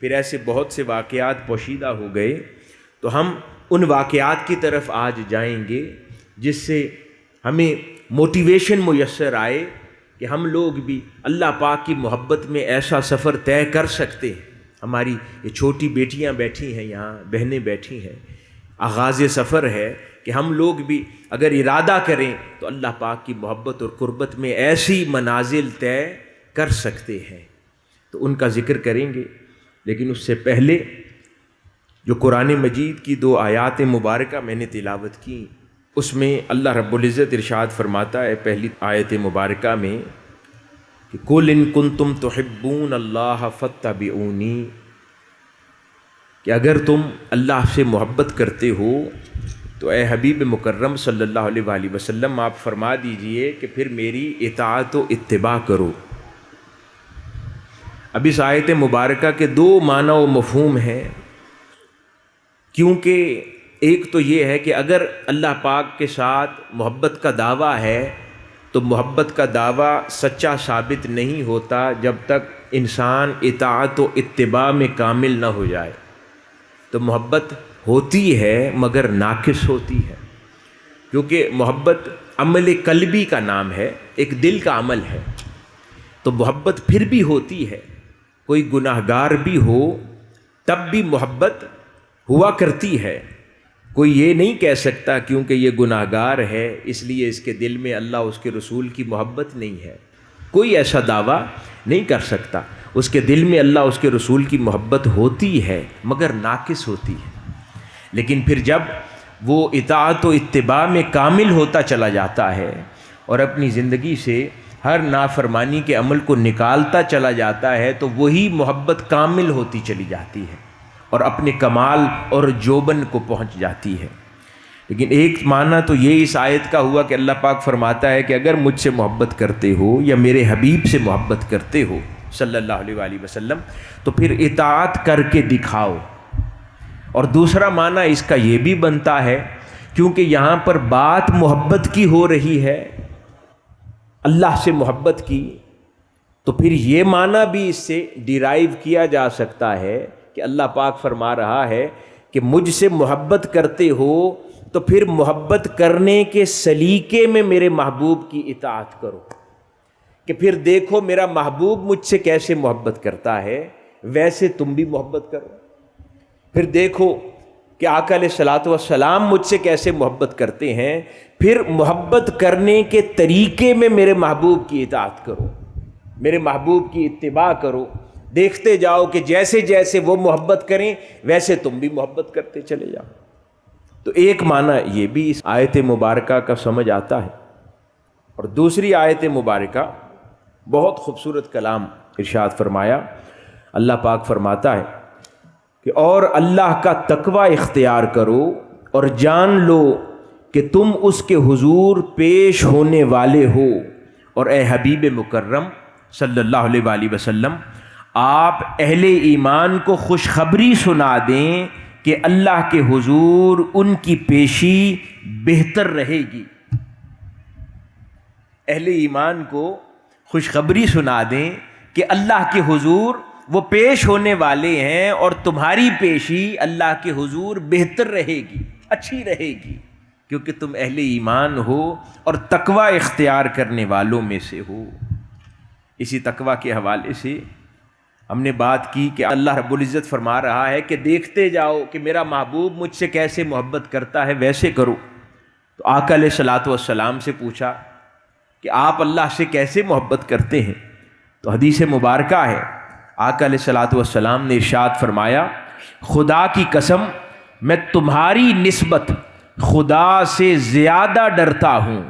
پھر ایسے بہت سے واقعات پوشیدہ ہو گئے، تو ہم ان واقعات کی طرف آج جائیں گے جس سے ہمیں موٹیویشن میسر آئے کہ ہم لوگ بھی اللہ پاک کی محبت میں ایسا سفر طے کر سکتے ہیں۔ ہماری یہ چھوٹی بیٹیاں بیٹھی ہیں، یہاں بہنیں بیٹھی ہیں، آغاز سفر ہے کہ ہم لوگ بھی اگر ارادہ کریں تو اللہ پاک کی محبت اور قربت میں ایسی منازل طے کر سکتے ہیں، تو ان کا ذکر کریں گے۔ لیکن اس سے پہلے جو قرآن مجید کی 2 آیات مبارکہ میں نے تلاوت کی، اس میں اللہ رب العزت ارشاد فرماتا ہے پہلی آیت مبارکہ میں کہ قُلْ إِن كُنتُمْ تُحِبُّونَ اللَّهَ فَاتَّبِعُونِي، کہ اگر تم اللہ سے محبت کرتے ہو تو اے حبیب مکرم صلی اللہ علیہ وآلہ وسلم آپ فرما دیجئے کہ پھر میری اطاعت و اتباع کرو۔ اب اس آیت مبارکہ کے 2 معنی و مفہوم ہیں، کیونکہ ایک تو یہ ہے کہ اگر اللہ پاک کے ساتھ محبت کا دعویٰ ہے تو محبت کا دعویٰ سچا ثابت نہیں ہوتا جب تک انسان اطاعت و اتباع میں کامل نہ ہو جائے۔ تو محبت ہوتی ہے مگر ناقص ہوتی ہے، کیونکہ محبت عمل قلبی کا نام ہے، ایک دل کا عمل ہے۔ تو محبت پھر بھی ہوتی ہے، کوئی گناہ گار بھی ہو تب بھی محبت ہوا کرتی ہے۔ کوئی یہ نہیں کہہ سکتا کیونکہ یہ گناہ گار ہے اس لیے اس کے دل میں اللہ اس کے رسول کی محبت نہیں ہے، کوئی ایسا دعویٰ نہیں کر سکتا۔ اس کے دل میں اللہ اس کے رسول کی محبت ہوتی ہے مگر ناقص ہوتی ہے۔ لیکن پھر جب وہ اطاعت و اتباع میں کامل ہوتا چلا جاتا ہے اور اپنی زندگی سے ہر نافرمانی کے عمل کو نکالتا چلا جاتا ہے تو وہی محبت کامل ہوتی چلی جاتی ہے اور اپنے کمال اور جوبن کو پہنچ جاتی ہے۔ لیکن ایک معنی تو یہ اس آیت کا ہوا کہ اللہ پاک فرماتا ہے کہ اگر مجھ سے محبت کرتے ہو یا میرے حبیب سے محبت کرتے ہو صلی اللہ علیہ وآلہ وسلم تو پھر اطاعت کر کے دکھاؤ۔ اور دوسرا معنی اس کا یہ بھی بنتا ہے کیونکہ یہاں پر بات محبت کی ہو رہی ہے، اللہ سے محبت کی، تو پھر یہ معنی بھی اس سے ڈیرائیو کیا جا سکتا ہے کہ اللہ پاک فرما رہا ہے کہ مجھ سے محبت کرتے ہو تو پھر محبت کرنے کے سلیقے میں میرے محبوب کی اطاعت کرو، کہ پھر دیکھو میرا محبوب مجھ سے کیسے محبت کرتا ہے ویسے تم بھی محبت کرو۔ پھر دیکھو کہ آقا علیہ الصلوۃ والسلام مجھ سے کیسے محبت کرتے ہیں، پھر محبت کرنے کے طریقے میں میرے محبوب کی اطاعت کرو، میرے محبوب کی اتباع کرو۔ دیکھتے جاؤ کہ جیسے جیسے وہ محبت کریں ویسے تم بھی محبت کرتے چلے جاؤ۔ تو ایک معنی یہ بھی اس آیت مبارکہ کا سمجھ آتا ہے۔ اور دوسری آیت مبارکہ بہت خوبصورت کلام ارشاد فرمایا، اللہ پاک فرماتا ہے کہ اور اللہ کا تقوی اختیار کرو اور جان لو کہ تم اس کے حضور پیش ہونے والے ہو، اور اے حبیب مکرم صلی اللہ علیہ وآلہ وسلم آپ اہل ایمان کو خوشخبری سنا دیں کہ اللہ کے حضور ان کی پیشی بہتر رہے گی۔ اہل ایمان کو خوشخبری سنا دیں کہ اللہ کے حضور وہ پیش ہونے والے ہیں اور تمہاری پیشی اللہ کے حضور بہتر رہے گی، اچھی رہے گی، کیونکہ تم اہل ایمان ہو اور تقوی اختیار کرنے والوں میں سے ہو۔ اسی تقوی کے حوالے سے ہم نے بات کی کہ اللہ رب العزت فرما رہا ہے کہ دیکھتے جاؤ کہ میرا محبوب مجھ سے کیسے محبت کرتا ہے ویسے کرو۔ تو آقا علیہ الصلوۃ والسلام سے پوچھا کہ آپ اللہ سے کیسے محبت کرتے ہیں، تو حدیث مبارکہ ہے آقا علیہ الصلوۃ والسلام نے ارشاد فرمایا، خدا کی قسم میں تمہاری نسبت خدا سے زیادہ ڈرتا ہوں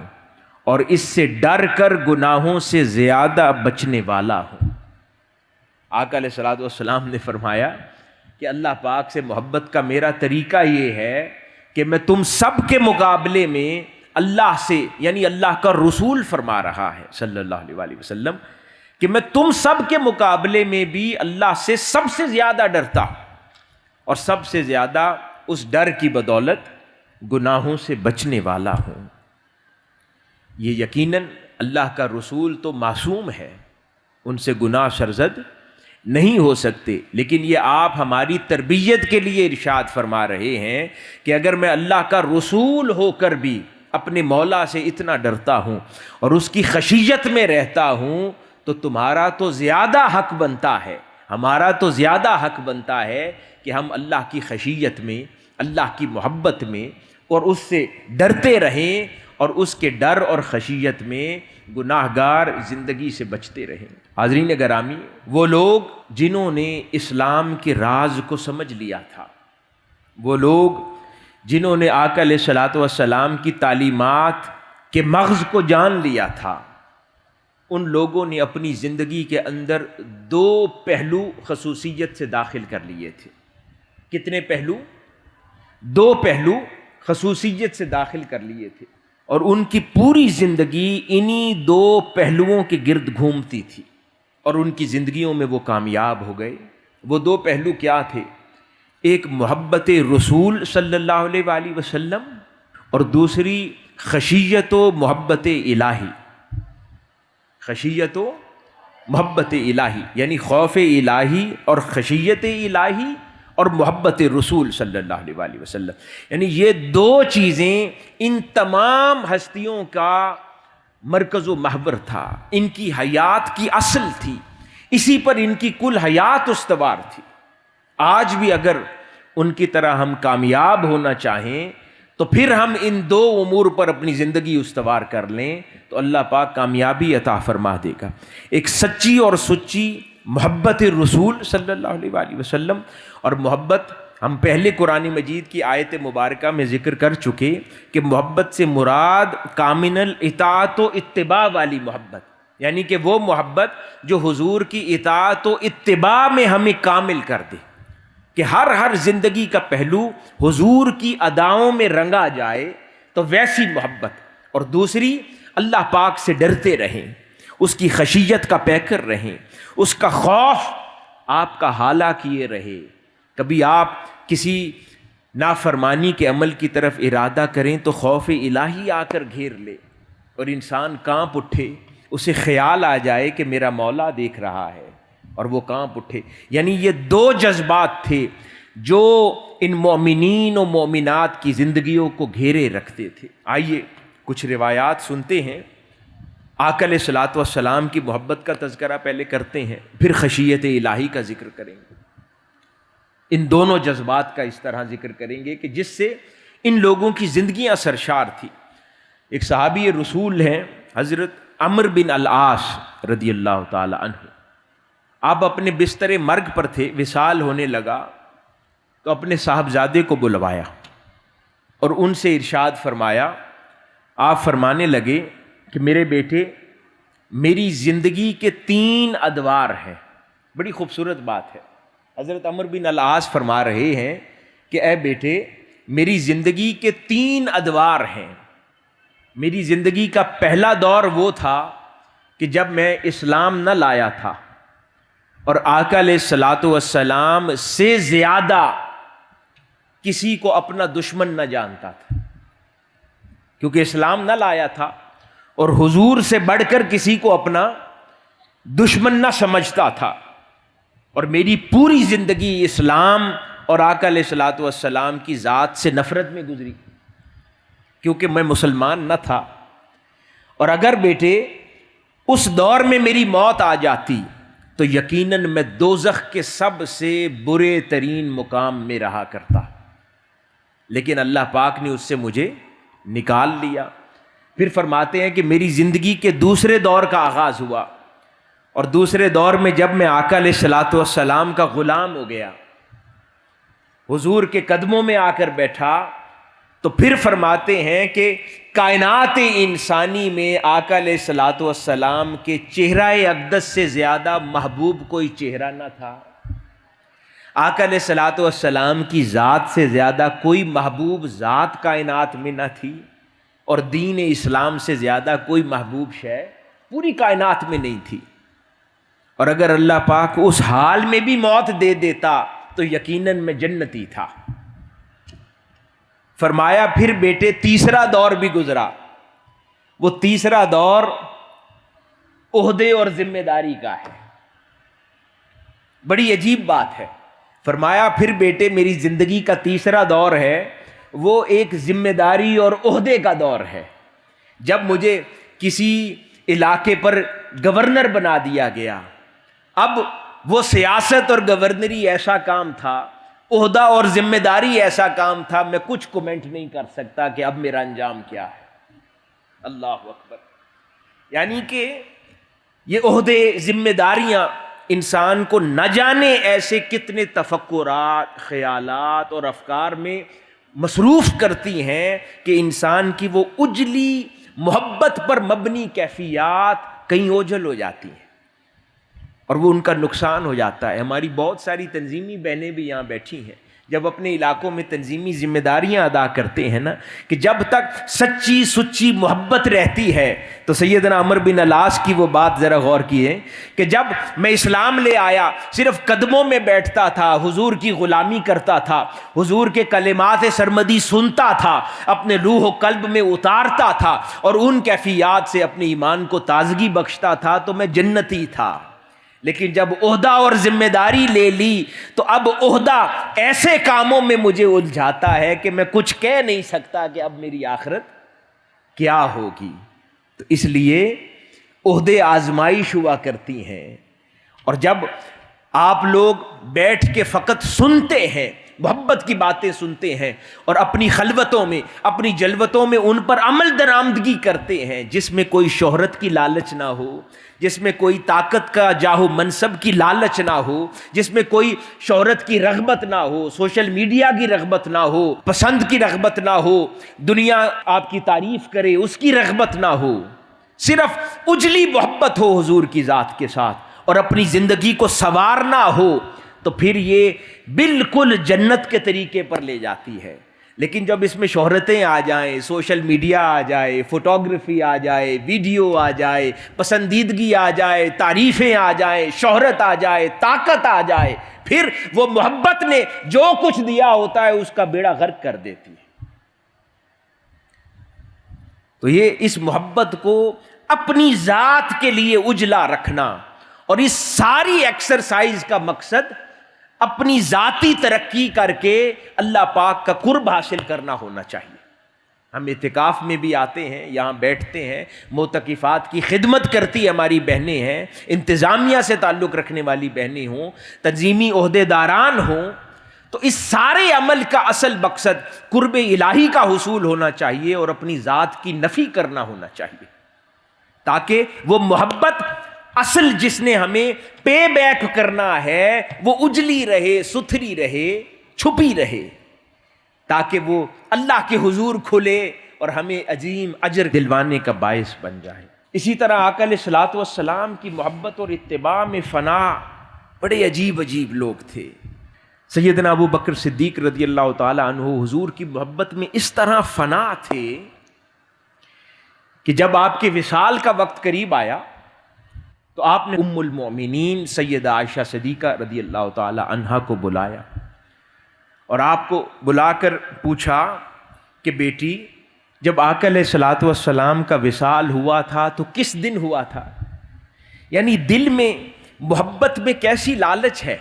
اور اس سے ڈر کر گناہوں سے زیادہ بچنے والا ہوں۔ آقا علیہ الصلوۃ والسلام نے فرمایا کہ اللہ پاک سے محبت کا میرا طریقہ یہ ہے کہ میں تم سب کے مقابلے میں اللہ سے، یعنی اللہ کا رسول فرما رہا ہے صلی اللہ علیہ وآلہ وسلم، کہ میں تم سب کے مقابلے میں بھی اللہ سے سب سے زیادہ ڈرتا ہوں اور سب سے زیادہ اس ڈر کی بدولت گناہوں سے بچنے والا ہوں۔ یہ یقیناً اللہ کا رسول تو معصوم ہے، ان سے گناہ سرزد نہیں ہو سکتے، لیکن یہ آپ ہماری تربیت کے لیے ارشاد فرما رہے ہیں کہ اگر میں اللہ کا رسول ہو کر بھی اپنے مولا سے اتنا ڈرتا ہوں اور اس کی خشیت میں رہتا ہوں تو تمہارا تو زیادہ حق بنتا ہے، ہمارا تو زیادہ حق بنتا ہے کہ ہم اللہ کی خشیت میں، اللہ کی محبت میں اور اس سے ڈرتے رہیں اور اس کے ڈر اور خشیت میں گناہ گار زندگی سے بچتے رہیں۔ حاضرین گرامی، وہ لوگ جنہوں نے اسلام کے راز کو سمجھ لیا تھا، وہ لوگ جنہوں نے آقا علیہ الصلوۃ والسلام کی تعلیمات کے مغز کو جان لیا تھا، ان لوگوں نے اپنی زندگی کے اندر دو پہلو خصوصیت سے داخل کر لیے تھے۔ کتنے پہلو؟ دو پہلو خصوصیت سے داخل کر لیے تھے، اور ان کی پوری زندگی انہی دو پہلوؤں کے گرد گھومتی تھی، اور ان کی زندگیوں میں وہ کامیاب ہو گئے۔ وہ دو پہلو کیا تھے؟ ایک محبت رسول صلی اللہ علیہ وآلہ وسلم، اور دوسری خشیت و محبت الہی۔ خشیت و محبت الہی یعنی خوف الہی اور خشیت الہی اور محبت رسول صلی اللہ علیہ وآلہ وسلم، یعنی یہ دو چیزیں ان تمام ہستیوں کا مرکز و محور تھا، ان کی حیات کی اصل تھی، اسی پر ان کی کل حیات استوار تھی۔ آج بھی اگر ان کی طرح ہم کامیاب ہونا چاہیں تو پھر ہم ان دو امور پر اپنی زندگی استوار کر لیں تو اللہ پاک کامیابی عطا فرما دے گا۔ ایک سچی اور سچی محبت رسول صلی اللہ علیہ وآلہ وسلم، اور محبت ہم پہلے قرآن مجید کی آیت مبارکہ میں ذکر کر چکے کہ محبت سے مراد کامل اطاعت و اتباع والی محبت، یعنی کہ وہ محبت جو حضور کی اطاعت و اتباع میں ہمیں کامل کر دے، کہ ہر زندگی کا پہلو حضور کی اداؤں میں رنگا جائے، تو ویسی محبت۔ اور دوسری، اللہ پاک سے ڈرتے رہیں، اس کی خشیت کا پیکر رہیں، اس کا خوف آپ کا حالہ کیے رہے۔ کبھی آپ کسی نافرمانی کے عمل کی طرف ارادہ کریں تو خوف الہی آ کر گھیر لے اور انسان کانپ اٹھے، اسے خیال آ جائے کہ میرا مولا دیکھ رہا ہے اور وہ کانپ اٹھے۔ یعنی یہ دو جذبات تھے جو ان مومنین و مومنات کی زندگیوں کو گھیرے رکھتے تھے۔ آئیے کچھ روایات سنتے ہیں، آقا علیہ الصلوۃ والسلام کی محبت کا تذکرہ پہلے کرتے ہیں، پھر خشیت الہی کا ذکر کریں گے۔ ان دونوں جذبات کا اس طرح ذکر کریں گے کہ جس سے ان لوگوں کی زندگیاں سرشار تھی۔ ایک صحابی رسول ہیں حضرت عمرو بن العاص رضی اللہ تعالی عنہ، آپ اپنے بستر مرگ پر تھے، وصال ہونے لگا تو اپنے صاحبزادے کو بلوایا اور ان سے ارشاد فرمایا، آپ فرمانے لگے کہ میرے بیٹے، میری زندگی کے 3 ادوار ہیں۔ بڑی خوبصورت بات ہے۔ حضرت عمرو بن العاص فرما رہے ہیں کہ اے بیٹے، میری زندگی کے 3 ادوار ہیں۔ میری زندگی کا پہلا دور وہ تھا کہ جب میں اسلام نہ لایا تھا اور آقا علیہ الصلوۃ والسلام سے زیادہ کسی کو اپنا دشمن نہ جانتا تھا، کیونکہ اسلام نہ لایا تھا اور حضور سے بڑھ کر کسی کو اپنا دشمن نہ سمجھتا تھا، اور میری پوری زندگی اسلام اور آقا علیہ الصلوۃ والسلام کی ذات سے نفرت میں گزری، کیونکہ میں مسلمان نہ تھا۔ اور اگر بیٹے اس دور میں میری موت آ جاتی تو یقیناً میں دوزخ کے سب سے برے ترین مقام میں رہا کرتا، لیکن اللہ پاک نے اس سے مجھے نکال لیا۔ پھر فرماتے ہیں کہ میری زندگی کے دوسرے دور کا آغاز ہوا، اور دوسرے دور میں جب میں آقا علیہ الصلوۃ والسلام کا غلام ہو گیا، حضور کے قدموں میں آ کر بیٹھا، تو پھر فرماتے ہیں کہ کائنات انسانی میں آقا علیہ الصلوۃ والسلام کے چہرہ اقدس سے زیادہ محبوب کوئی چہرہ نہ تھا، آقا علیہ الصلوۃ والسلام کی ذات سے زیادہ کوئی محبوب ذات کائنات میں نہ تھی، اور دین اسلام سے زیادہ کوئی محبوب شے پوری کائنات میں نہیں تھی۔ اور اگر اللہ پاک اس حال میں بھی موت دے دیتا تو یقیناً میں جنتی تھا۔ فرمایا پھر بیٹے تیسرا دور بھی گزرا، وہ تیسرا دور عہدے اور ذمہ داری کا ہے۔ بڑی عجیب بات ہے. فرمایا پھر بیٹے میری زندگی کا تیسرا دور ہے وہ ایک ذمہ داری اور عہدے کا دور ہے. جب مجھے کسی علاقے پر گورنر بنا دیا گیا، اب وہ سیاست اور گورنری ایسا کام تھا، عہدہ اور ذمہ داری ایسا کام تھا، میں کچھ کومنٹ نہیں کر سکتا کہ اب میرا انجام کیا ہے. اللہ اکبر. یعنی کہ یہ عہدے، ذمہ داریاں انسان کو نہ جانے ایسے کتنے تفکرات، خیالات اور افکار میں مصروف کرتی ہیں کہ انسان کی وہ اجلی محبت پر مبنی کیفیات کہیں اوجھل ہو جاتی ہیں اور وہ ان کا نقصان ہو جاتا ہے. ہماری بہت ساری تنظیمی بہنیں بھی یہاں بیٹھی ہیں، جب اپنے علاقوں میں تنظیمی ذمہ داریاں ادا کرتے ہیں نا، کہ جب تک سچی سچی محبت رہتی ہے، تو سیدنا عمر بن العاص کی وہ بات ذرا غور کیے کہ جب میں اسلام لے آیا صرف قدموں میں بیٹھتا تھا، حضور کی غلامی کرتا تھا، حضور کے کلمات سرمدی سنتا تھا، اپنے روح و قلب میں اتارتا تھا اور ان کیفیات سے اپنے ایمان کو تازگی بخشتا تھا، تو میں جنتی تھا. لیکن جب عہدہ اور ذمہ داری لے لی تو اب عہدہ ایسے کاموں میں مجھے الجھاتا ہے کہ میں کچھ کہہ نہیں سکتا کہ اب میری آخرت کیا ہوگی. تو اس لیے عہدے آزمائش ہوا کرتی ہیں، اور جب آپ لوگ بیٹھ کے فقط سنتے ہیں، محبت کی باتیں سنتے ہیں اور اپنی خلوتوں میں، اپنی جلوتوں میں ان پر عمل درآمدگی کرتے ہیں، جس میں کوئی شہرت کی لالچ نہ ہو، جس میں کوئی طاقت کا جاہ و منصب کی لالچ نہ ہو، جس میں کوئی شہرت کی رغبت نہ ہو، سوشل میڈیا کی رغبت نہ ہو، پسند کی رغبت نہ ہو، دنیا آپ کی تعریف کرے اس کی رغبت نہ ہو، صرف اجلی محبت ہو حضور کی ذات کے ساتھ اور اپنی زندگی کو سنوارنا ہو، تو پھر یہ بالکل جنت کے طریقے پر لے جاتی ہے. لیکن جب اس میں شہرتیں آ جائیں، سوشل میڈیا آ جائے، فوٹوگرافی آ جائے، ویڈیو آ جائے، پسندیدگی آ جائے، تعریفیں آ جائیں، شہرت آ جائے، طاقت آ جائے، پھر وہ محبت نے جو کچھ دیا ہوتا ہے اس کا بیڑا غرق کر دیتی ہے. تو یہ اس محبت کو اپنی ذات کے لیے اجلا رکھنا، اور اس ساری ایکسرسائز کا مقصد اپنی ذاتی ترقی کر کے اللہ پاک کا قرب حاصل کرنا ہونا چاہیے. ہم اعتکاف میں بھی آتے ہیں، یہاں بیٹھتے ہیں، معتکفات کی خدمت کرتی ہماری بہنیں ہیں، انتظامیہ سے تعلق رکھنے والی بہنیں ہوں، تنظیمی عہدیداران ہوں، تو اس سارے عمل کا اصل مقصد قرب الہی کا حصول ہونا چاہیے اور اپنی ذات کی نفی کرنا ہونا چاہیے، تاکہ وہ محبت اصل جس نے ہمیں پے بیک کرنا ہے وہ اجلی رہے، ستھری رہے، چھپی رہے، تاکہ وہ اللہ کے حضور کھلے اور ہمیں عظیم اجر دلوانے کا باعث بن جائے. اسی طرح آقا علیہ الصلوۃ والسلام کی محبت اور اتباع میں فنا بڑے عجیب عجیب لوگ تھے. سیدنا ابو بکر صدیق رضی اللہ تعالی عنہ حضور کی محبت میں اس طرح فنا تھے کہ جب آپ کے وصال کا وقت قریب آیا تو آپ نے ام المؤمنین سیدہ عائشہ صدیقہ رضی اللہ تعالی عنہا کو بلایا اور آپ کو بلا کر پوچھا کہ بیٹی، جب آقا علیہ الصلوۃ والسلام کا وصال ہوا تھا تو کس دن ہوا تھا؟ یعنی دل میں محبت میں کیسی لالچ ہے،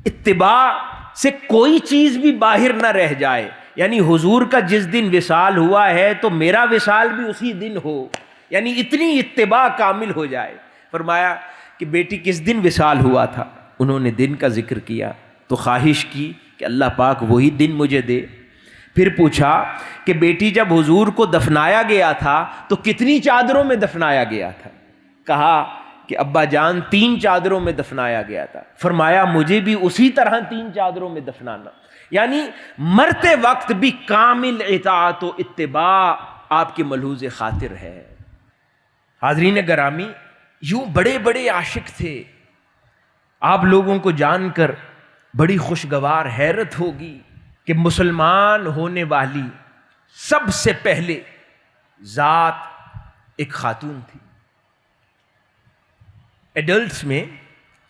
اتباع سے کوئی چیز بھی باہر نہ رہ جائے. یعنی حضور کا جس دن وصال ہوا ہے تو میرا وصال بھی اسی دن ہو، یعنی اتنی اتباع کامل ہو جائے. فرمایا کہ بیٹی کس دن وصال ہوا تھا؟ انہوں نے دن کا ذکر کیا تو خواہش کی کہ اللہ پاک وہی دن مجھے دے. پھر پوچھا کہ بیٹی جب حضور کو دفنایا گیا تھا تو کتنی چادروں میں دفنایا گیا تھا؟ کہا کہ ابا جان 3 چادروں میں دفنایا گیا تھا. فرمایا مجھے بھی اسی طرح 3 چادروں میں دفنانا. یعنی مرتے وقت بھی کامل اطاعت و اتباع آپ کے ملحوظ خاطر ہے. حاضرین گرامی، یوں بڑے بڑے عاشق تھے. آپ لوگوں کو جان کر بڑی خوشگوار حیرت ہوگی کہ مسلمان ہونے والی سب سے پہلے ذات ایک خاتون تھی. ایڈلٹس میں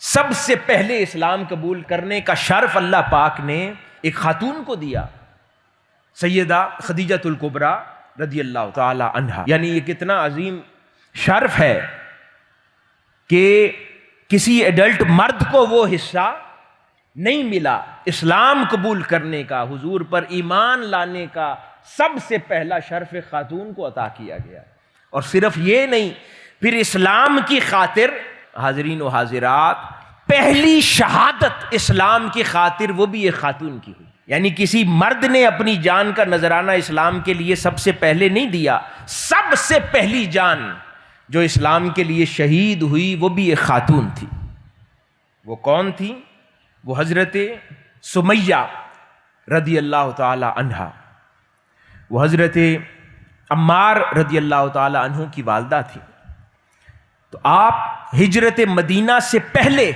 سب سے پہلے اسلام قبول کرنے کا شرف اللہ پاک نے ایک خاتون کو دیا، سیدہ خدیجۃ الکبریٰ رضی اللہ تعالی عنہا. یعنی یہ کتنا عظیم شرف ہے کہ کسی ایڈلٹ مرد کو وہ حصہ نہیں ملا اسلام قبول کرنے کا، حضور پر ایمان لانے کا۔ سب سے پہلا شرف خاتون کو عطا کیا گیا، اور صرف یہ نہیں، پھر اسلام کی خاطر، حاضرین و حاضرات، پہلی شہادت اسلام کی خاطر وہ بھی ایک خاتون کی ہوئی۔ یعنی کسی مرد نے اپنی جان کا نذرانہ اسلام کے لیے سب سے پہلے نہیں دیا، سب سے پہلی جان جو اسلام کے لیے شہید ہوئی وہ بھی ایک خاتون تھی۔ وہ کون تھی؟ وہ حضرت سمیہ رضی اللہ تعالی عنہا، وہ حضرت عمار رضی اللہ تعالی عنہ کی والدہ تھی۔ تو آپ ہجرت مدینہ سے پہلے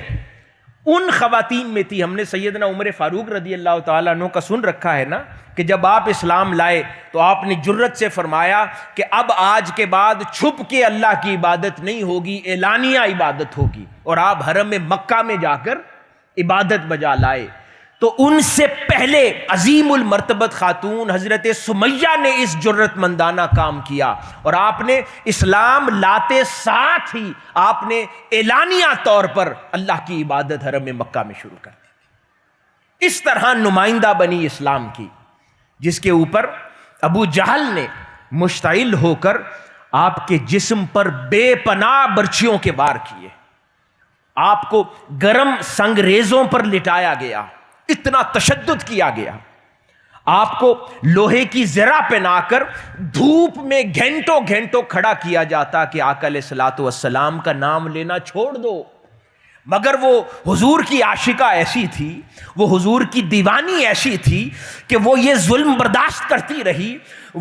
ان خواتین میں تھی۔ ہم نے سیدنا عمر فاروق رضی اللہ تعالیٰ عنہ کا سن رکھا ہے نا کہ جب آپ اسلام لائے تو آپ نے جرت سے فرمایا کہ اب آج کے بعد چھپ کے اللہ کی عبادت نہیں ہوگی، اعلانیہ عبادت ہوگی، اور آپ حرم مکہ میں جا کر عبادت بجا لائے۔ تو ان سے پہلے عظیم المرتبت خاتون حضرت سمیہ نے اس جرت مندانہ کام کیا، اور آپ نے اسلام لاتے ساتھ ہی آپ نے اعلانیہ طور پر اللہ کی عبادت حرم مکہ میں شروع کر دی۔ اس طرح نمائندہ بنی اسلام کی، جس کے اوپر ابو جہل نے مشتعل ہو کر آپ کے جسم پر بے پناہ برچھیوں کے وار کیے، آپ کو گرم سنگریزوں پر لٹایا گیا، اتنا تشدد کیا گیا، آپ کو لوہے کی زرہ پہنا کر دھوپ میں گھنٹوں گھنٹوں کھڑا کیا جاتا کہ آقا علیہ الصلوۃ والسلام کا نام لینا چھوڑ دو۔ مگر وہ حضور کی عاشقہ ایسی تھی، وہ حضور کی دیوانی ایسی تھی کہ وہ یہ ظلم برداشت کرتی رہی،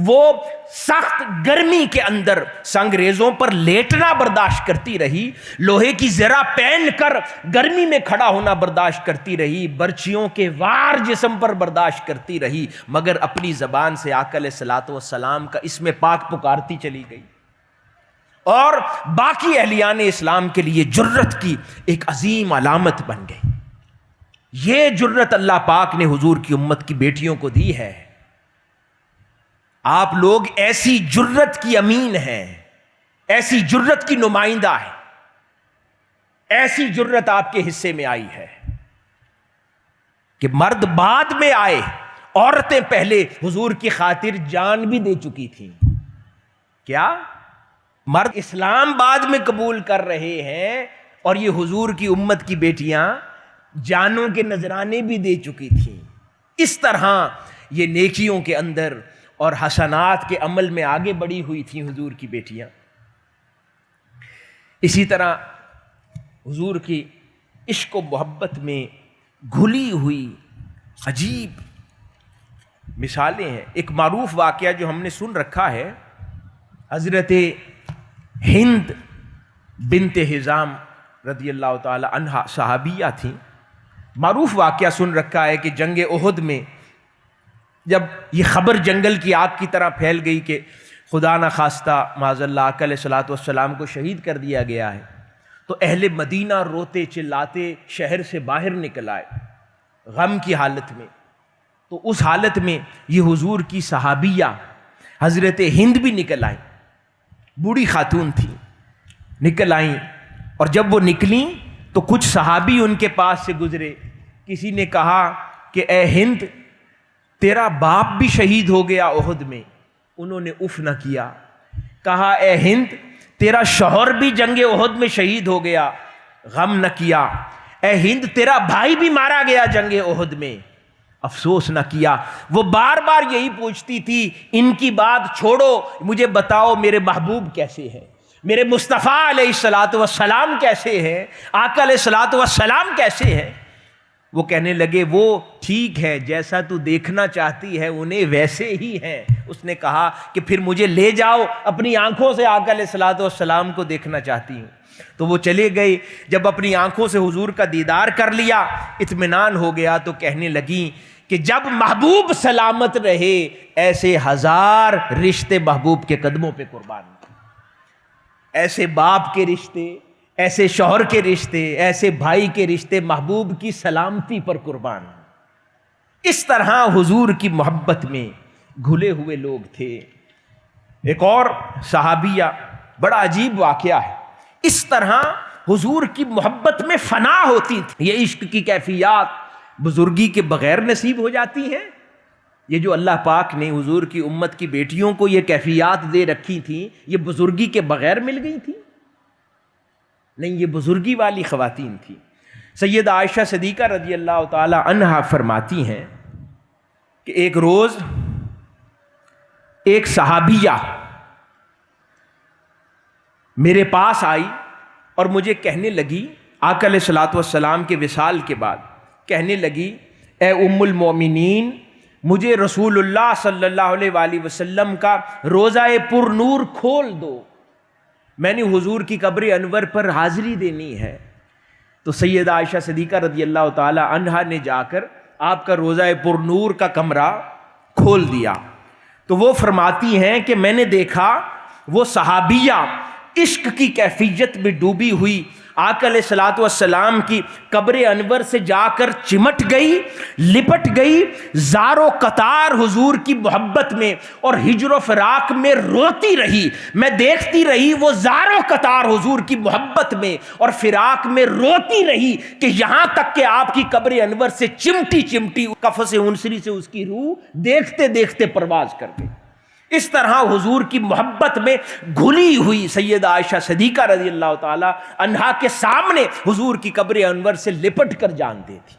وہ سخت گرمی کے اندر سنگریزوں پر لیٹنا برداشت کرتی رہی، لوہے کی زرہ پہن کر گرمی میں کھڑا ہونا برداشت کرتی رہی، برچھیوں کے وار جسم پر برداشت کرتی رہی، مگر اپنی زبان سے آقا علیہ الصلوۃ والسلام کا اسم پاک پکارتی چلی گئی، اور باقی اہلیان اسلام کے لیے جرت کی ایک عظیم علامت بن گئی۔ یہ جرت اللہ پاک نے حضور کی امت کی بیٹیوں کو دی ہے۔ آپ لوگ ایسی جرت کی امین ہیں، ایسی جرت کی نمائندہ ہیں، ایسی جرت آپ کے حصے میں آئی ہے کہ مرد بعد میں آئے، عورتیں پہلے حضور کی خاطر جان بھی دے چکی تھیں۔ کیا؟ مرد اسلام بعد میں قبول کر رہے ہیں، اور یہ حضور کی امت کی بیٹیاں جانوں کے نذرانے بھی دے چکی تھیں۔ اس طرح یہ نیکیوں کے اندر اور حسنات کے عمل میں آگے بڑھی ہوئی تھیں حضور کی بیٹیاں۔ اسی طرح حضور کی عشق و محبت میں گھلی ہوئی عجیب مثالیں ہیں۔ ایک معروف واقعہ جو ہم نے سن رکھا ہے، حضرت ہند بنت حزام رضی اللہ تعالی عنہا صحابیہ تھیں۔ معروف واقعہ سن رکھا ہے کہ جنگ احد میں جب یہ خبر جنگل کی آگ کی طرح پھیل گئی کہ خدا نہ خواستہ معاذ اللہ آقا علیہ الصلوۃ والسلام کو شہید کر دیا گیا ہے، تو اہل مدینہ روتے چلاتے شہر سے باہر نکل آئے غم کی حالت میں۔ تو اس حالت میں یہ حضور کی صحابیہ حضرت ہند بھی نکل آئیں، بوڑھی خاتون تھی، نکل آئیں، اور جب وہ نکلیں تو کچھ صحابی ان کے پاس سے گزرے۔ کسی نے کہا کہ اے ہند، تیرا باپ بھی شہید ہو گیا احد میں۔ انہوں نے اف نہ کیا، کہا اے ہند، تیرا شوہر بھی جنگ احد میں شہید ہو گیا، غم نہ کیا۔ اے ہند، تیرا بھائی بھی مارا گیا جنگ احد میں، افسوس نہ کیا۔ وہ بار بار یہی پوچھتی تھی، ان کی بات چھوڑو، مجھے بتاؤ میرے محبوب کیسے ہیں، میرے مصطفیٰ علیہ الصلوۃ والسلام کیسے ہیں، آقا علیہ الصلوۃ والسلام کیسے ہیں۔ وہ کہنے لگے وہ ٹھیک ہے، جیسا تو دیکھنا چاہتی ہے انہیں ویسے ہی ہیں۔ اس نے کہا کہ پھر مجھے لے جاؤ، اپنی آنکھوں سے آقا علیہ الصلوۃ والسلام کو دیکھنا چاہتی ہوں۔ تو وہ چلے گئے، جب اپنی آنکھوں سے حضور کا دیدار کر لیا، اطمینان ہو گیا، تو کہنے لگیں کہ جب محبوب سلامت رہے ایسے ہزار رشتے محبوب کے قدموں پہ قربان، ایسے باپ کے رشتے، ایسے شوہر کے رشتے، ایسے بھائی کے رشتے محبوب کی سلامتی پر قربان۔ اس طرح حضور کی محبت میں گھلے ہوئے لوگ تھے۔ ایک اور صحابیہ، بڑا عجیب واقعہ ہے۔ اس طرح حضور کی محبت میں فنا ہوتی تھی. یہ عشق کی کیفیات بزرگی کے بغیر نصیب ہو جاتی ہیں. یہ جو اللہ پاک نے حضور کی امت کی بیٹیوں کو یہ کیفیات دے رکھی تھیں، یہ بزرگی کے بغیر مل گئی تھی؟ نہیں، یہ بزرگی والی خواتین تھی. سیدہ عائشہ صدیقہ رضی اللہ تعالی عنہا فرماتی ہیں کہ ایک روز ایک صحابیہ میرے پاس آئی اور مجھے کہنے لگی، آقا علیہ الصلوۃ والسلام کے وصال کے بعد کہنے لگی، اے ام المومنین، مجھے رسول اللہ صلی اللہ علیہ وآلہ وسلم کا روضہ پر نور کھول دو، میں نے حضور کی قبر انور پر حاضری دینی ہے. تو سیدہ عائشہ صدیقہ رضی اللہ تعالی عنہا نے جا کر آپ کا روضہ پر نور کا کمرہ کھول دیا. تو وہ فرماتی ہیں کہ میں نے دیکھا وہ صحابیہ عشق کی کیفیت میں ڈوبی ہوئی آقا علیہ الصلوۃ والسلام کی قبر انور سے جا کر چمٹ گئی، لپٹ گئی، زار و قطار حضور کی محبت میں اور ہجر و فراق میں روتی رہی. میں دیکھتی رہی وہ زار و قطار حضور کی محبت میں اور فراق میں روتی رہی کہ یہاں تک کہ آپ کی قبر انور سے چمٹی چمٹی قفس انصری سے اس کی روح دیکھتے دیکھتے پرواز کر گئی. اس طرح حضور کی محبت میں گھلی ہوئی سیدہ عائشہ صدیقہ رضی اللہ تعالی عنہا کے سامنے حضور کی قبر انور سے لپٹ کر جان دیتی.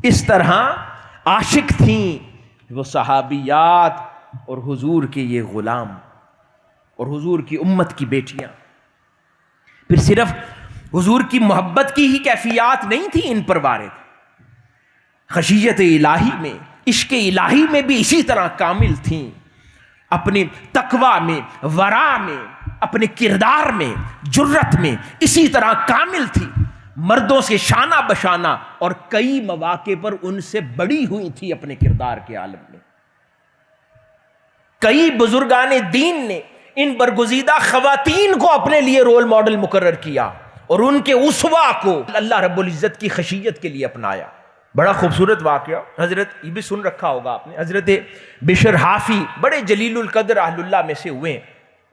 اس طرح عاشق تھیں وہ صحابیات اور حضور کے یہ غلام اور حضور کی امت کی بیٹیاں. پھر صرف حضور کی محبت کی ہی کیفیات نہیں تھی ان پر وارد، خشیت الہی میں، عشق الہی میں بھی اسی طرح کامل تھیں. اپنے تقوی میں، ورع میں، اپنے کردار میں، جرت میں اسی طرح کامل تھی. مردوں سے شانہ بشانہ اور کئی مواقع پر ان سے بڑی ہوئی تھی اپنے کردار کے عالم میں. کئی بزرگان دین نے ان برگزیدہ خواتین کو اپنے لیے رول ماڈل مقرر کیا اور ان کے اسوہ کو اللہ رب العزت کی خشیت کے لیے اپنایا. بڑا خوبصورت واقعہ حضرت، یہ بھی سن رکھا ہوگا آپ نے، حضرت بشر حافی بڑے جلیل القدر اہل اللہ میں سے ہوئے.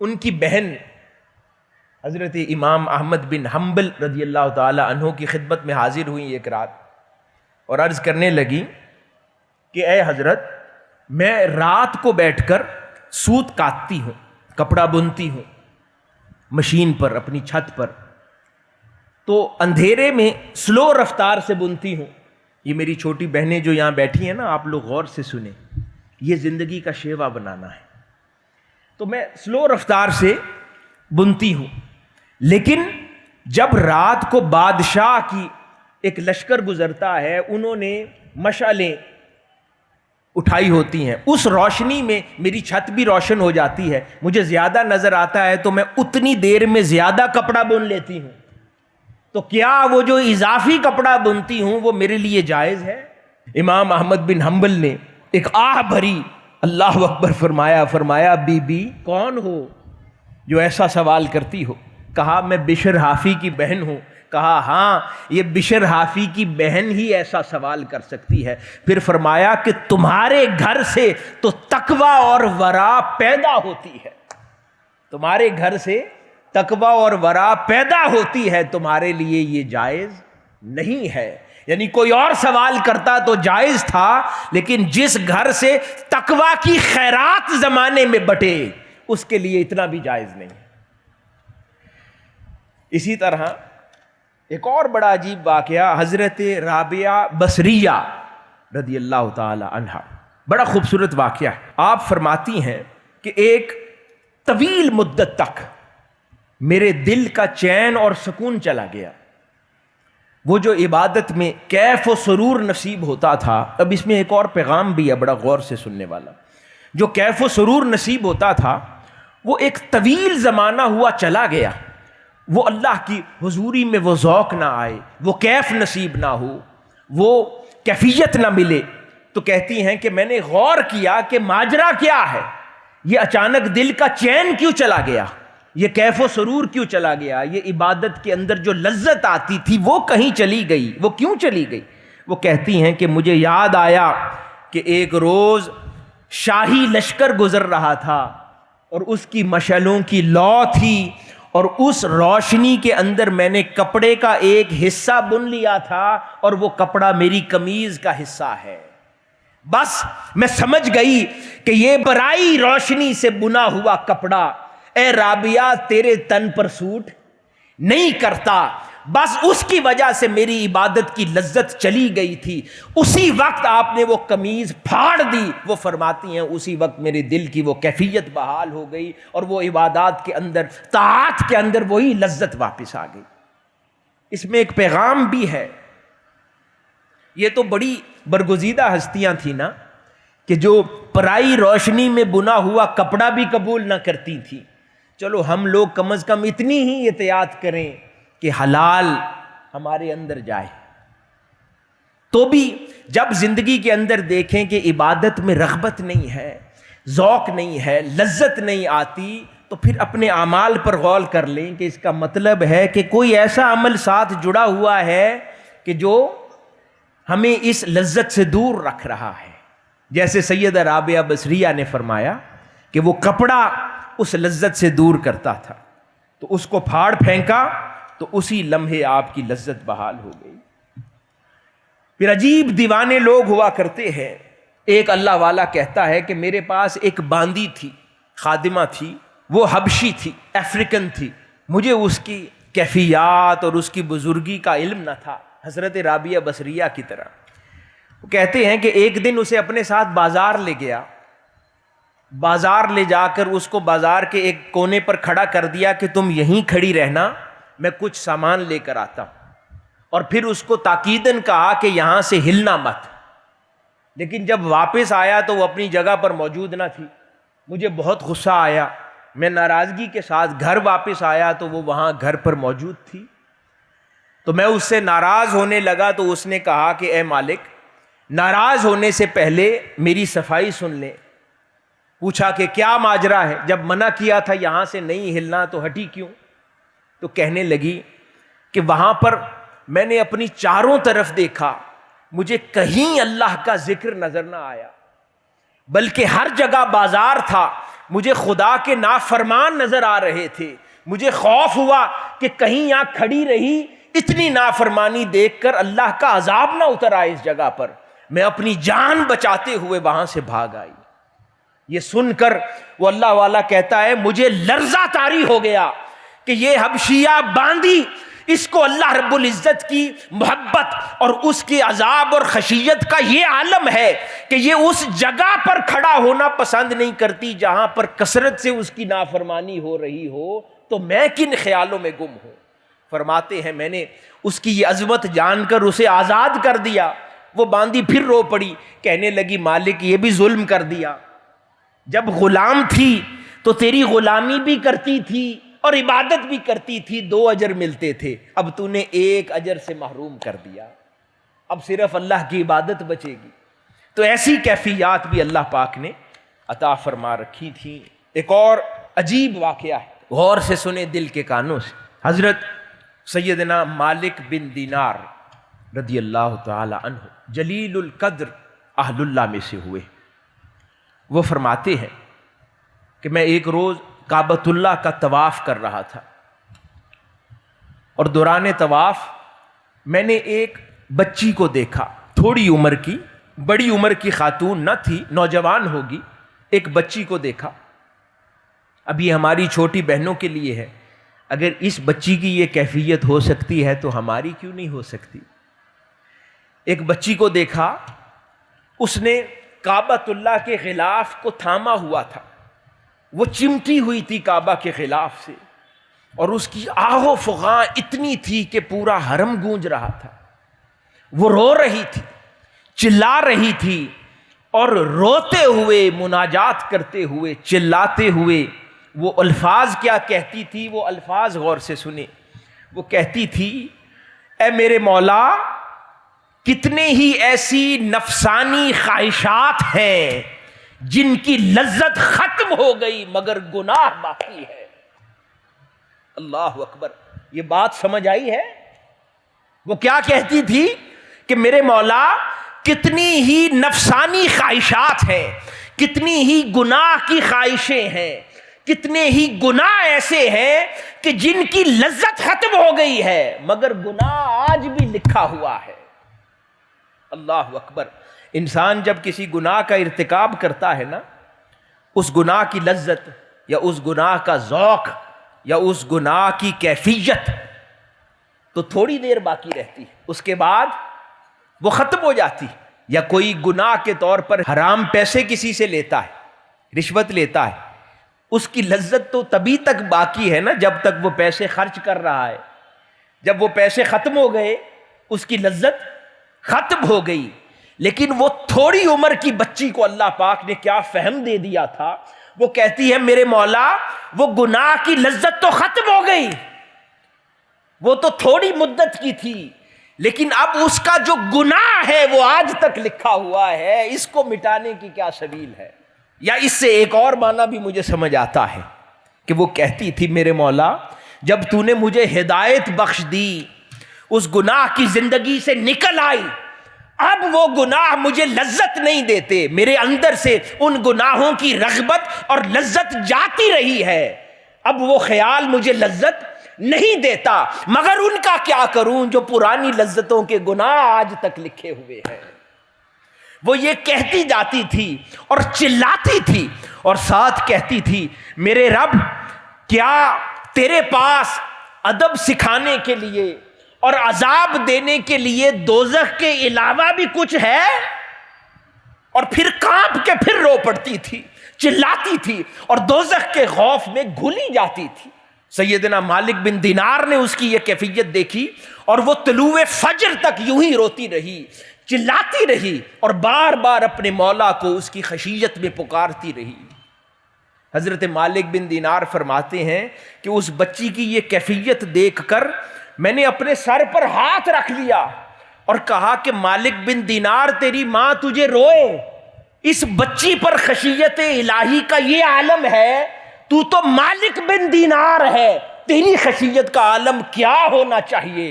ان کی بہن حضرت امام احمد بن حنبل رضی اللہ تعالی عنہ کی خدمت میں حاضر ہوئی ایک رات اور عرض کرنے لگی کہ اے حضرت، میں رات کو بیٹھ کر سوت کاٹتی ہوں، کپڑا بنتی ہوں مشین پر اپنی چھت پر، تو اندھیرے میں سلو رفتار سے بنتی ہوں. یہ میری چھوٹی بہنیں جو یہاں بیٹھی ہیں نا، آپ لوگ غور سے سنیں، یہ زندگی کا شیوا بنانا ہے. تو میں سلو رفتار سے بنتی ہوں، لیکن جب رات کو بادشاہ کی ایک لشکر گزرتا ہے، انہوں نے مشعلیں اٹھائی ہوتی ہیں، اس روشنی میں میری چھت بھی روشن ہو جاتی ہے، مجھے زیادہ نظر آتا ہے تو میں اتنی دیر میں زیادہ کپڑا بن لیتی ہوں. تو کیا وہ جو اضافی کپڑا بنتی ہوں وہ میرے لیے جائز ہے؟ امام احمد بن حنبل نے ایک آہ بھری اللہ اکبر فرمایا بی بی کون ہو جو ایسا سوال کرتی ہو؟ کہا میں بشر حافی کی بہن ہوں. کہا ہاں، یہ بشر حافی کی بہن ہی ایسا سوال کر سکتی ہے. پھر فرمایا کہ تمہارے گھر سے تو تقوی اور ورع پیدا ہوتی ہے، تمہارے گھر سے تقوی اور ورع پیدا ہوتی ہے، تمہارے لیے یہ جائز نہیں ہے. یعنی کوئی اور سوال کرتا تو جائز تھا، لیکن جس گھر سے تقوی کی خیرات زمانے میں بٹے اس کے لیے اتنا بھی جائز نہیں. اسی طرح ایک اور بڑا عجیب واقعہ حضرت رابعہ بصریہ رضی اللہ تعالی عنہا، بڑا خوبصورت واقعہ ہے. آپ فرماتی ہیں کہ ایک طویل مدت تک میرے دل کا چین اور سکون چلا گیا. وہ جو عبادت میں کیف و سرور نصیب ہوتا تھا، اب اس میں ایک اور پیغام بھی ہے بڑا غور سے سننے والا. جو کیف و سرور نصیب ہوتا تھا وہ ایک طویل زمانہ ہوا چلا گیا، وہ اللہ کی حضوری میں وہ ذوق نہ آئے، وہ کیف نصیب نہ ہو، وہ کیفیت نہ ملے. تو کہتی ہیں کہ میں نے غور کیا کہ ماجرا کیا ہے، یہ اچانک دل کا چین کیوں چلا گیا، یہ کیف و سرور کیوں چلا گیا، یہ عبادت کے اندر جو لذت آتی تھی وہ کہیں چلی گئی، وہ کیوں چلی گئی؟ وہ کہتی ہیں کہ مجھے یاد آیا کہ ایک روز شاہی لشکر گزر رہا تھا اور اس کی مشعلوں کی لو تھی اور اس روشنی کے اندر میں نے کپڑے کا ایک حصہ بن لیا تھا اور وہ کپڑا میری قمیض کا حصہ ہے. بس میں سمجھ گئی کہ یہ برائی روشنی سے بنا ہوا کپڑا اے رابعہ تیرے تن پر سوٹ نہیں کرتا. بس اس کی وجہ سے میری عبادت کی لذت چلی گئی تھی. اسی وقت آپ نے وہ قمیض پھاڑ دی. وہ فرماتی ہیں اسی وقت میرے دل کی وہ کیفیت بحال ہو گئی اور وہ عبادات کے اندر، طاعت کے اندر وہی لذت واپس آ گئی. اس میں ایک پیغام بھی ہے. یہ تو بڑی برگزیدہ ہستیاں تھیں نا کہ جو پرائی روشنی میں بنا ہوا کپڑا بھی قبول نہ کرتی تھی. چلو ہم لوگ کم از کم اتنی ہی احتیاط کریں کہ حلال ہمارے اندر جائے. تو بھی جب زندگی کے اندر دیکھیں کہ عبادت میں رغبت نہیں ہے، ذوق نہیں ہے، لذت نہیں آتی، تو پھر اپنے اعمال پر غور کر لیں کہ اس کا مطلب ہے کہ کوئی ایسا عمل ساتھ جڑا ہوا ہے کہ جو ہمیں اس لذت سے دور رکھ رہا ہے. جیسے سیدہ رابعہ بصریہ نے فرمایا کہ وہ کپڑا اس لذت سے دور کرتا تھا، تو اس کو پھاڑ پھینکا تو اسی لمحے آپ کی لذت بحال ہو گئی. پھر عجیب دیوانے لوگ ہوا کرتے ہیں. ایک اللہ والا کہتا ہے کہ میرے پاس ایک باندی تھی، خادمہ تھی، وہ حبشی تھی، افریقن تھی. مجھے اس کی کیفیات اور اس کی بزرگی کا علم نہ تھا، حضرت رابعہ بصریہ کی طرح. وہ کہتے ہیں کہ ایک دن اسے اپنے ساتھ بازار لے گیا. بازار لے جا کر اس کو بازار کے ایک کونے پر کھڑا کر دیا کہ تم یہیں کھڑی رہنا، میں کچھ سامان لے کر آتا ہوں. اور پھر اس کو تاکیداً کہا کہ یہاں سے ہلنا مت. لیکن جب واپس آیا تو وہ اپنی جگہ پر موجود نہ تھی. مجھے بہت غصہ آیا. میں ناراضگی کے ساتھ گھر واپس آیا تو وہ وہاں گھر پر موجود تھی. تو میں اس سے ناراض ہونے لگا تو اس نے کہا کہ اے مالک، ناراض ہونے سے پہلے میری صفائی سن لیں. پوچھا کہ کیا ماجرا ہے؟ جب منع کیا تھا یہاں سے نہیں ہلنا تو ہٹی کیوں؟ تو کہنے لگی کہ وہاں پر میں نے اپنی چاروں طرف دیکھا، مجھے کہیں اللہ کا ذکر نظر نہ آیا، بلکہ ہر جگہ بازار تھا. مجھے خدا کے نافرمان نظر آ رہے تھے. مجھے خوف ہوا کہ کہیں یہاں کھڑی رہی اتنی نافرمانی دیکھ کر اللہ کا عذاب نہ اتر آئے اس جگہ پر. میں اپنی جان بچاتے ہوئے وہاں سے بھاگ آئی. یہ سن کر وہ اللہ والا کہتا ہے مجھے لرزہ طاری ہو گیا کہ یہ حبشیہ باندی، اس کو اللہ رب العزت کی محبت اور اس کے عذاب اور خشیت کا یہ عالم ہے کہ یہ اس جگہ پر کھڑا ہونا پسند نہیں کرتی جہاں پر کثرت سے اس کی نافرمانی ہو رہی ہو. تو میں کن خیالوں میں گم ہوں. فرماتے ہیں میں نے اس کی یہ عظمت جان کر اسے آزاد کر دیا. وہ باندی پھر رو پڑی، کہنے لگی مالک یہ بھی ظلم کر دیا. جب غلام تھی تو تیری غلامی بھی کرتی تھی اور عبادت بھی کرتی تھی، 2 اجر ملتے تھے. اب تو نے 1 اجر سے محروم کر دیا. اب صرف اللہ کی عبادت بچے گی. تو ایسی کیفیات بھی اللہ پاک نے عطا فرما رکھی تھی. ایک اور عجیب واقعہ ہے، غور سے سنیں دل کے کانوں سے. حضرت سیدنا مالک بن دینار رضی اللہ تعالی عنہ جلیل القدر اہل اللہ میں سے ہوئے. وہ فرماتے ہیں کہ میں ایک روز کعبۃ اللہ کا طواف کر رہا تھا اور دوران طواف میں نے ایک بچی کو دیکھا، تھوڑی عمر کی، بڑی عمر کی خاتون نہ تھی، نوجوان ہوگی. ایک بچی کو دیکھا. اب یہ ہماری چھوٹی بہنوں کے لیے ہے. اگر اس بچی کی یہ کیفیت ہو سکتی ہے تو ہماری کیوں نہیں ہو سکتی؟ ایک بچی کو دیکھا، اس نے کعبۃ اللہ کے غلاف کو تھاما ہوا تھا. وہ چمٹی ہوئی تھی کعبہ کے غلاف سے اور اس کی آہ و فغاں اتنی تھی کہ پورا حرم گونج رہا تھا. وہ رو رہی تھی، چلا رہی تھی اور روتے ہوئے، مناجات کرتے ہوئے، چلاتے ہوئے وہ الفاظ کیا کہتی تھی؟ وہ الفاظ غور سے سنیں. وہ کہتی تھی اے میرے مولا، کتنے ہی ایسی نفسانی خواہشات ہیں جن کی لذت ختم ہو گئی مگر گناہ باقی ہے. اللہ اکبر. یہ بات سمجھ آئی ہے؟ وہ کیا کہتی تھی کہ میرے مولا کتنی ہی نفسانی خواہشات ہیں، کتنی ہی گناہ کی خواہشیں ہیں، کتنے ہی گناہ ایسے ہیں کہ جن کی لذت ختم ہو گئی ہے مگر گناہ آج بھی لکھا ہوا ہے۔ اللہ اکبر۔ انسان جب کسی گناہ کا ارتکاب کرتا ہے نا، اس گناہ کی لذت یا اس گناہ کا ذوق یا اس گناہ کی کیفیت تو تھوڑی دیر باقی رہتی ہے، اس کے بعد وہ ختم ہو جاتی۔ یا کوئی گناہ کے طور پر حرام پیسے کسی سے لیتا ہے، رشوت لیتا ہے، اس کی لذت تو تبھی تک باقی ہے نا جب تک وہ پیسے خرچ کر رہا ہے۔ جب وہ پیسے ختم ہو گئے اس کی لذت ختم ہو گئی۔ لیکن وہ تھوڑی عمر کی بچی کو اللہ پاک نے کیا فہم دے دیا تھا، وہ کہتی ہے میرے مولا وہ گناہ کی لذت تو ختم ہو گئی، وہ تو تھوڑی مدت کی تھی، لیکن اب اس کا جو گناہ ہے وہ آج تک لکھا ہوا ہے، اس کو مٹانے کی کیا سبیل ہے؟ یا اس سے ایک اور معنی بھی مجھے سمجھ آتا ہے کہ وہ کہتی تھی میرے مولا جب تو نے مجھے ہدایت بخش دی، اس گناہ کی زندگی سے نکل آئی، اب وہ گناہ مجھے لذت نہیں دیتے، میرے اندر سے ان گناہوں کی رغبت اور لذت جاتی رہی ہے، اب وہ خیال مجھے لذت نہیں دیتا، مگر ان کا کیا کروں جو پرانی لذتوں کے گناہ آج تک لکھے ہوئے ہیں۔ وہ یہ کہتی جاتی تھی اور چلاتی تھی اور ساتھ کہتی تھی میرے رب کیا تیرے پاس ادب سکھانے کے لیے اور عذاب دینے کے لیے دوزخ کے علاوہ بھی کچھ ہے؟ اور پھر کانپ کے پھر رو پڑتی تھی، چلاتی تھی اور دوزخ کے خوف میں گھلی جاتی تھی۔ سیدنا مالک بن دینار نے اس کی یہ کیفیت دیکھی اور وہ طلوع فجر تک یوں ہی روتی رہی، چلاتی رہی اور بار بار اپنے مولا کو اس کی خشیت میں پکارتی رہی۔ حضرت مالک بن دینار فرماتے ہیں کہ اس بچی کی یہ کیفیت دیکھ کر میں نے اپنے سر پر ہاتھ رکھ لیا اور کہا کہ مالک بن دینار تیری ماں تجھے روئے، اس بچی پر خشیت الہی کا یہ عالم ہے، تو مالک بن دینار ہے، تیری خشیت کا عالم کیا ہونا چاہیے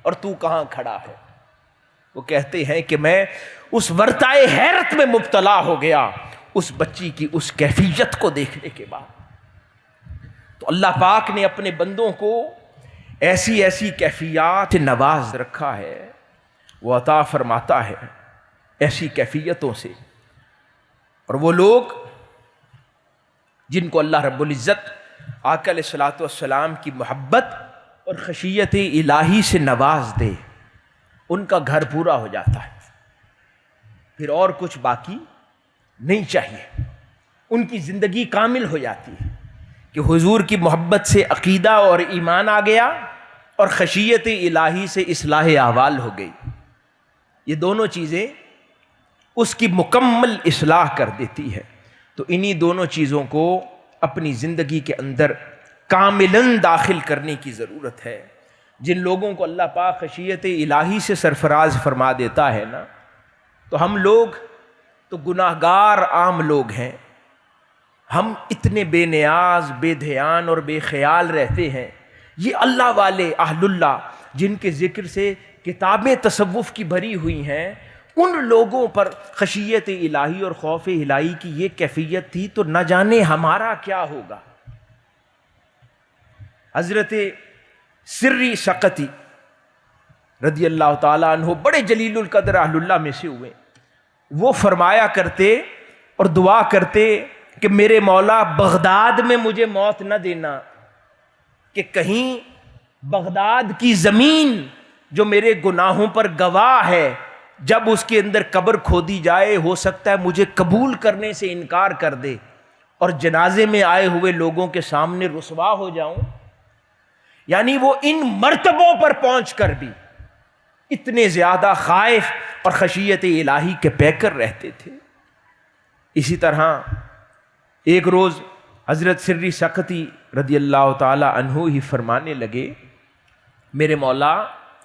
اور تو کہاں کھڑا ہے؟ وہ کہتے ہیں کہ میں اس ورطۂ حیرت میں مبتلا ہو گیا اس بچی کی اس کیفیت کو دیکھنے کے بعد۔ تو اللہ پاک نے اپنے بندوں کو ایسی ایسی کیفیات سے نواز رکھا ہے، وہ عطا فرماتا ہے ایسی کیفیتوں سے، اور وہ لوگ جن کو اللہ رب العزت آقا علیہ الصلوۃ والسلام کی محبت اور خشیت الہی سے نواز دے، ان کا گھر پورا ہو جاتا ہے، پھر اور کچھ باقی نہیں چاہیے، ان کی زندگی کامل ہو جاتی ہے کہ حضور کی محبت سے عقیدہ اور ایمان آ گیا اور خشیت الہی سے اصلاح احوال ہو گئی۔ یہ دونوں چیزیں اس کی مکمل اصلاح کر دیتی ہے۔ تو انہی دونوں چیزوں کو اپنی زندگی کے اندر کاملاً داخل کرنے کی ضرورت ہے۔ جن لوگوں کو اللہ پاک خشیت الہی سے سرفراز فرما دیتا ہے نا، تو ہم لوگ تو گناہگار عام لوگ ہیں، ہم اتنے بے نیاز، بے دھیان اور بے خیال رہتے ہیں۔ یہ اللہ والے اہل اللہ جن کے ذکر سے کتابیں تصوف کی بھری ہوئی ہیں، ان لوگوں پر خشیت الہی اور خوف الہی کی یہ کیفیت تھی، تو نہ جانے ہمارا کیا ہوگا۔ حضرت سری سقطی رضی اللہ تعالیٰ عنہ بڑے جلیل القدر اہل اللہ میں سے ہوئے، وہ فرمایا کرتے اور دعا کرتے کہ میرے مولا بغداد میں مجھے موت نہ دینا، کہ کہیں بغداد کی زمین جو میرے گناہوں پر گواہ ہے، جب اس کے اندر قبر کھودی جائے ہو سکتا ہے مجھے قبول کرنے سے انکار کر دے اور جنازے میں آئے ہوئے لوگوں کے سامنے رسوا ہو جاؤں۔ یعنی وہ ان مرتبوں پر پہنچ کر بھی اتنے زیادہ خائف اور خشیت الہی کے پیکر رہتے تھے۔ اسی طرح ایک روز حضرت سری سقطی رضی اللہ تعالی عنہ ہی فرمانے لگے میرے مولا،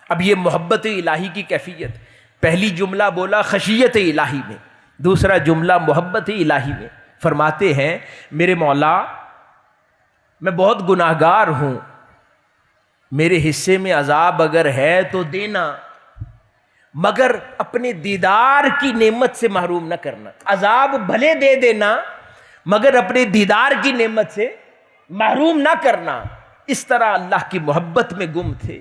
اب یہ محبت الہی کی کیفیت، پہلی جملہ بولا خشیت الہی میں، دوسرا جملہ محبت الہی میں، فرماتے ہیں میرے مولا میں بہت گناہگار ہوں، میرے حصے میں عذاب اگر ہے تو دینا، مگر اپنے دیدار کی نعمت سے محروم نہ کرنا۔ عذاب بھلے دے دینا مگر اپنے دیدار کی نعمت سے محروم نہ کرنا، اس طرح اللہ کی محبت میں گم تھے۔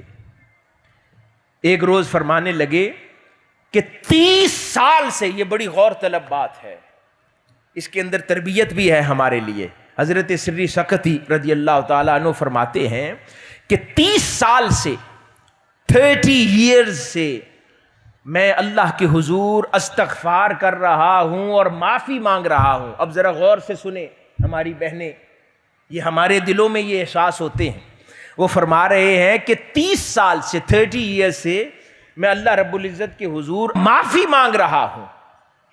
ایک روز فرمانے لگے کہ 30 سال سے، یہ بڑی غور طلب بات ہے، اس کے اندر تربیت بھی ہے ہمارے لیے۔ حضرت سری سقطی رضی اللہ تعالیٰ عنہ فرماتے ہیں کہ 30 سال سے، 30 ایئرز سے میں اللہ کے حضور استغفار کر رہا ہوں اور معافی مانگ رہا ہوں۔ اب ذرا غور سے سنیں ہماری بہنیں، یہ ہمارے دلوں میں یہ احساس ہوتے ہیں۔ وہ فرما رہے ہیں کہ 30 سال سے، 30 ایئر سے میں اللہ رب العزت کے حضور معافی مانگ رہا ہوں۔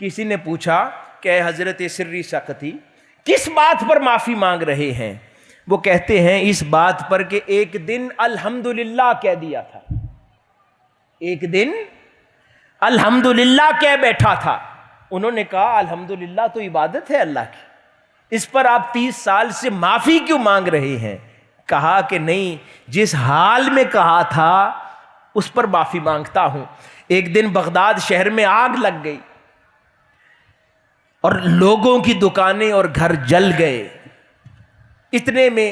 کسی نے پوچھا کہ اے حضرت سری سقطی، کس بات پر معافی مانگ رہے ہیں؟ وہ کہتے ہیں اس بات پر کہ ایک دن الحمدللہ کہہ دیا تھا، ایک دن الحمدللہ کہہ بیٹھا تھا۔ انہوں نے کہا الحمدللہ تو عبادت ہے اللہ کی، اس پر آپ 30 سال سے معافی کیوں مانگ رہے ہیں؟ کہا کہ نہیں، جس حال میں کہا تھا اس پر معافی مانگتا ہوں۔ ایک دن بغداد شہر میں آگ لگ گئی اور لوگوں کی دکانیں اور گھر جل گئے۔ اتنے میں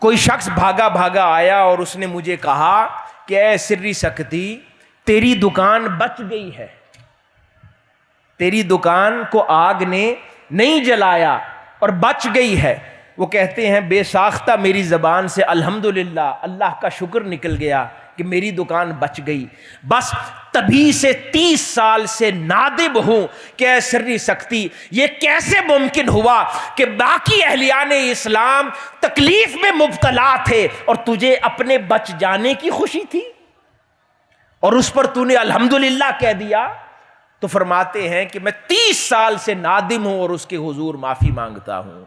کوئی شخص بھاگا بھاگا آیا اور اس نے مجھے کہا کہ اے سری سقطی، تیری دکان بچ گئی ہے، تیری دکان کو آگ نے نہیں جلایا اور بچ گئی ہے۔ وہ کہتے ہیں بے ساختہ میری زبان سے الحمدللہ، اللہ کا شکر نکل گیا کہ میری دکان بچ گئی۔ بس تبھی سے 30 سال سے نادم ہوں کہ اے سری سقطی، یہ کیسے ممکن ہوا کہ باقی اہلیان اسلام تکلیف میں مبتلا تھے اور تجھے اپنے بچ جانے کی خوشی تھی اور اس پر تو نے الحمدللہ کہہ دیا؟ تو فرماتے ہیں کہ میں 30 سال سے نادم ہوں اور اس کے حضور معافی مانگتا ہوں۔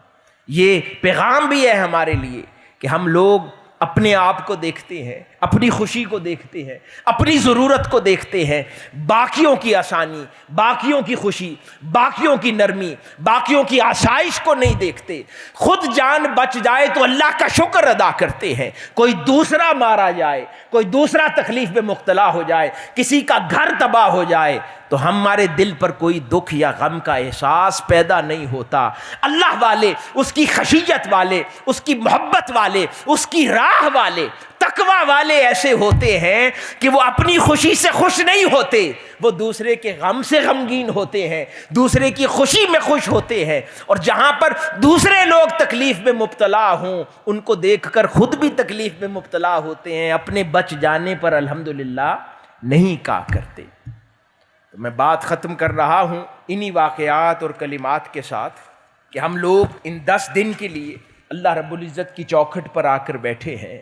یہ پیغام بھی ہے ہمارے لیے کہ ہم لوگ اپنے آپ کو دیکھتے ہیں، اپنی خوشی کو دیکھتے ہیں، اپنی ضرورت کو دیکھتے ہیں، باقیوں کی آسانی، باقیوں کی خوشی، باقیوں کی نرمی، باقیوں کی آسائش کو نہیں دیکھتے۔ خود جان بچ جائے تو اللہ کا شکر ادا کرتے ہیں، کوئی دوسرا مارا جائے، کوئی دوسرا تکلیف میں مبتلا ہو جائے، کسی کا گھر تباہ ہو جائے تو ہمارے دل پر کوئی دکھ یا غم کا احساس پیدا نہیں ہوتا۔ اللہ والے، اس کی خشیت والے، اس کی محبت والے، اس کی راہ والے، تقوی والے ایسے ہوتے ہیں کہ وہ اپنی خوشی سے خوش نہیں ہوتے، وہ دوسرے کے غم سے غمگین ہوتے ہیں، دوسرے کی خوشی میں خوش ہوتے ہیں، اور جہاں پر دوسرے لوگ تکلیف میں مبتلا ہوں ان کو دیکھ کر خود بھی تکلیف میں مبتلا ہوتے ہیں، اپنے بچ جانے پر الحمدللہ نہیں کہا کرتے۔ تو میں بات ختم کر رہا ہوں انہی واقعات اور کلمات کے ساتھ کہ ہم لوگ ان 10 دن کے لیے اللہ رب العزت کی چوکھٹ پر آ کر بیٹھے ہیں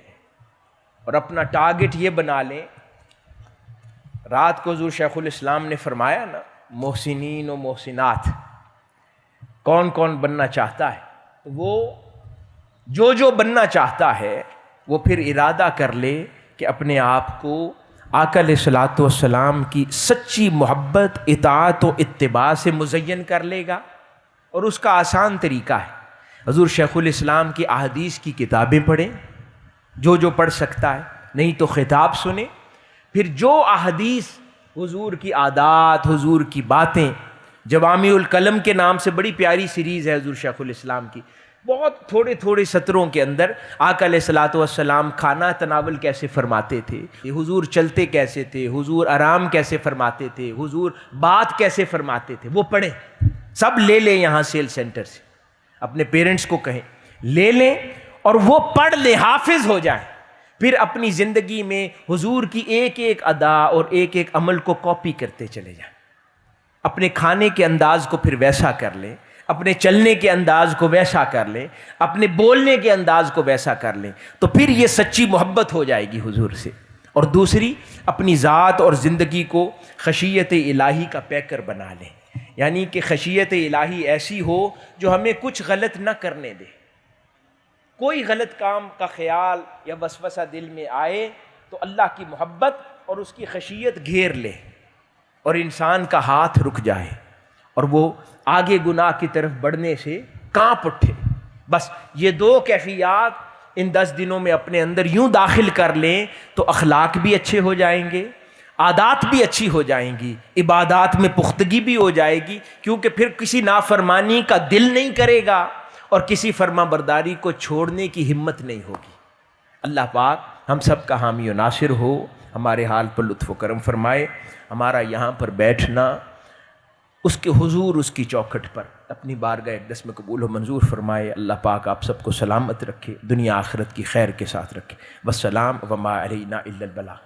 اور اپنا ٹارگٹ یہ بنا لیں۔ رات کو حضور شیخ الاسلام نے فرمایا نا، محسنین و محسنات، کون کون بننا چاہتا ہے؟ تو وہ جو بننا چاہتا ہے وہ پھر ارادہ کر لے کہ اپنے آپ کو آقا علیہ الصلوۃ والسلام کی سچی محبت، اطاعت و اتباع سے مزین کر لے گا، اور اس کا آسان طریقہ ہے حضور شیخ الاسلام کی احادیث کی کتابیں پڑھیں، جو پڑھ سکتا ہے، نہیں تو خطاب سنیں، پھر جو احادیث حضور کی عادات، حضور کی باتیں، جوامع الکلم کے نام سے بڑی پیاری سیریز ہے حضور شیخ الاسلام کی، بہت تھوڑے تھوڑے سطروں کے اندر آقا علیہ الصلوۃ والسلام کھانا تناول کیسے فرماتے تھے، حضور چلتے کیسے تھے، حضور آرام کیسے فرماتے تھے، حضور بات کیسے فرماتے تھے، وہ پڑھیں، سب لے لیں یہاں سیل سینٹر سے، اپنے پیرنٹس کو کہیں لے لیں اور وہ پڑھ لیں، حافظ ہو جائیں، پھر اپنی زندگی میں حضور کی ایک ایک ادا اور ایک ایک عمل کو کاپی کرتے چلے جائیں، اپنے کھانے کے انداز کو پھر ویسا کر لیں، اپنے چلنے کے انداز کو ویسا کر لیں، اپنے بولنے کے انداز کو ویسا کر لیں، تو پھر یہ سچی محبت ہو جائے گی حضور سے۔ اور دوسری، اپنی ذات اور زندگی کو خشیت الہی کا پیکر بنا لیں، یعنی کہ خشیت الہی ایسی ہو جو ہمیں کچھ غلط نہ کرنے دے، کوئی غلط کام کا خیال یا وسوسہ دل میں آئے تو اللہ کی محبت اور اس کی خشیت گھیر لے اور انسان کا ہاتھ رک جائے اور وہ آگے گناہ کی طرف بڑھنے سے کانپ اٹھے۔ بس یہ 2 کیفیات ان 10 دنوں میں اپنے اندر یوں داخل کر لیں تو اخلاق بھی اچھے ہو جائیں گے، عادات بھی اچھی ہو جائیں گی، عبادات میں پختگی بھی ہو جائے گی، کیونکہ پھر کسی نافرمانی کا دل نہیں کرے گا اور کسی فرما برداری کو چھوڑنے کی ہمت نہیں ہوگی۔ اللہ پاک ہم سب کا حامی و ناصر ہو، ہمارے حال پر لطف و کرم فرمائے، ہمارا یہاں پر بیٹھنا اس کے حضور، اس کی چوکھٹ پر اپنی بارگاہ اقدس میں قبول و منظور فرمائے۔ اللہ پاک آپ سب کو سلامت رکھے، دنیا آخرت کی خیر کے ساتھ رکھے۔ والسلام وما علینا الا البلاغ۔